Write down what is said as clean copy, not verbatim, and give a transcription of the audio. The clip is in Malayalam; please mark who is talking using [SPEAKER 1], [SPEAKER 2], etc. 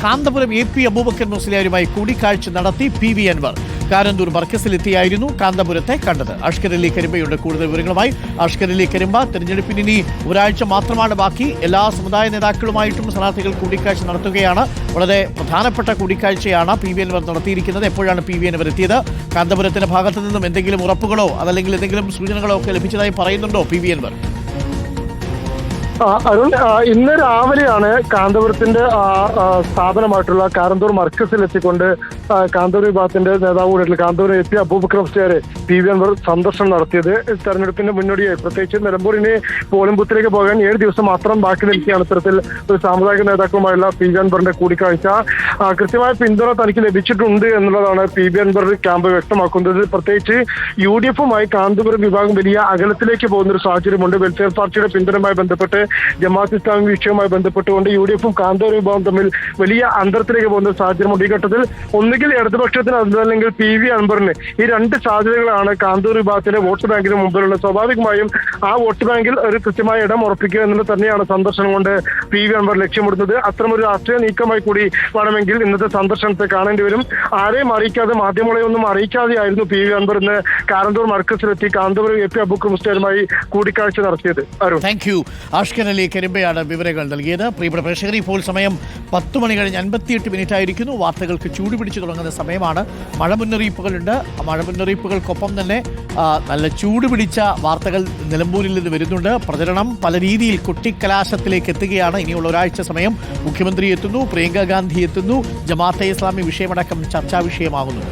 [SPEAKER 1] കാന്തപുരം AP അബൂബക്കർ മുസ്ലിയാരുമായി കൂടിക്കാഴ്ച നടത്തി PV അൻവർ. കാരന്തൂർ മർക്കസിലെത്തിയായിരുന്നു കാന്തപുരത്തെ കണ്ടത്. അഷ്കർ അലി കരിമ്പയുണ്ട് കൂടുതൽ വിവരങ്ങളുമായി. അഷ്കർ അലി കരിമ്പ, തെരഞ്ഞെടുപ്പിന് ഇനി ഒരാഴ്ച മാത്രമാണ് ബാക്കി. എല്ലാ സമുദായ നേതാക്കളുമായിട്ടും സ്ഥാനാർത്ഥികൾ കൂടിക്കാഴ്ച നടത്തുകയാണ്. വളരെ പ്രധാനപ്പെട്ട കൂടിക്കാഴ്ചയാണ് PV അൻവർ നടത്തിയിരിക്കുന്നത്. എപ്പോഴാണ് PV അൻവർ എത്തിയത്? കാന്തപുരത്തിന്റെ ഭാഗത്തു നിന്നും എന്തെങ്കിലും ഉറപ്പുകളോ അതല്ലെങ്കിൽ എന്തെങ്കിലും സൂചനകളോ ഒക്കെ ലഭിച്ചതായി പറയുന്നുണ്ടോ PV അൻവർ?
[SPEAKER 2] അരുൺ, ഇന്ന് രാവിലെയാണ് കാന്തപുരത്തിന്റെ സ്ഥാപനമായിട്ടുള്ള കാരന്തൂർ മർക്കസിലെത്തിക്കൊണ്ട് കാന്തപുരം വിഭാഗത്തിന്റെ നേതാവ് കൂടിയിട്ടുള്ള കാന്തപുരം AP അബൂബക്കർ മുസ്ലിയാരെ PV അൻവർ സന്ദർശനം നടത്തിയത്. തെരഞ്ഞെടുപ്പിന്റെ മുന്നോടിയായി പ്രത്യേകിച്ച് നിലമ്പൂരിന് പോളിംഗ് ബൂത്തിലേക്ക് പോകാൻ 7 ദിവസം മാത്രം ബാക്കി നിൽക്കുകയാണ്. ഇത്തരത്തിൽ ഒരു സാമുദായിക നേതാക്കളുമായുള്ള PV അൻവറിന്റെ കൂടിക്കാഴ്ച കൃത്യമായ പിന്തുണ തനിക്ക് ലഭിച്ചിട്ടുണ്ട് എന്നുള്ളതാണ് PV അൻവർ ക്യാമ്പ് വ്യക്തമാക്കുന്നത്. പ്രത്യേകിച്ച് UDF-ഉമായി കാന്തപുരം വിഭാഗം വലിയ അകലത്തിലേക്ക് പോകുന്ന ഒരു സാഹചര്യമുണ്ട്. വെൽഫെയർ പാർട്ടിയുടെ പിന്തുണയുമായി ബന്ധപ്പെട്ട് ജമാഅത്ത് ഇസ്ലാമി വിഷയവുമായി ബന്ധപ്പെട്ടുകൊണ്ട് UDF-ഉം കാന്തപുരം വിഭാഗം തമ്മിൽ വലിയ അന്തരത്തിലേക്ക് പോകുന്ന സാഹചര്യമുണ്ട്. ഈ ഘട്ടത്തിൽ ഒന്നുകിൽ ഇടതുപക്ഷത്തിന് അതല്ലെങ്കിൽ PV അൻവറിന് ഈ 2 സാധ്യതകളാണ് കാന്തപുരം വിഭാഗത്തിന്റെ വോട്ട് ബാങ്കിന് മുമ്പിലുള്ള. സ്വാഭാവികമായും ആ വോട്ട് ബാങ്കിൽ ഒരു കൃത്യമായ ഇടം ഉറപ്പിക്കുക എന്നുള്ളത് തന്നെയാണ് സന്ദർശനം കൊണ്ട് PV അൻവർ ലക്ഷ്യമിടുന്നത്. അത്തരമൊരു രാഷ്ട്രീയ നീക്കമായി കൂടി വേണമെങ്കിൽ ഇന്നത്തെ സന്ദർശനത്തെ കാണേണ്ടി വരും. ആരെയും അറിയിക്കാതെ, മാധ്യമങ്ങളെ ഒന്നും അറിയിക്കാതെയായിരുന്നു PV അൻവർ ഇന്ന് കാരന്തൂർ മർക്കസിലെത്തി കാന്തപുരം AP അബൂബക്കർ മുസ്ലിയാരുമായി കൂടിക്കാഴ്ച നടത്തിയത്.
[SPEAKER 1] Thank you. അഷ്കർ അലി കരിമ്പയാണ് വിവരങ്ങൾ നൽകിയത്. പ്രിയപ്പെട്ട പ്രേക്ഷകർ, ഇപ്പോൾ സമയം 10 മണി കഴിഞ്ഞ് 58 മിനിറ്റ് ആയിരിക്കുന്നു. വാർത്തകൾക്ക് ചൂടുപിടിച്ചു തുടങ്ങുന്ന സമയമാണ്. മഴ മുന്നറിയിപ്പുകളുണ്ട്. മഴ മുന്നറിയിപ്പുകൾക്കൊപ്പം തന്നെ നല്ല ചൂടുപിടിച്ച വാർത്തകൾ നിലമ്പൂരിൽ നിന്ന് വരുന്നുണ്ട്. പ്രചരണം പല രീതിയിൽ കൊട്ടിക്കലാശത്തിലേക്ക് എത്തുകയാണ്. ഇനിയുള്ള ഒരാഴ്ച സമയം മുഖ്യമന്ത്രി എത്തുന്നു, പ്രിയങ്ക ഗാന്ധി എത്തുന്നു, ജമാഅത്തെ ഇസ്ലാമി വിഷയമടക്കം ചർച്ചാ വിഷയമാകുന്നു.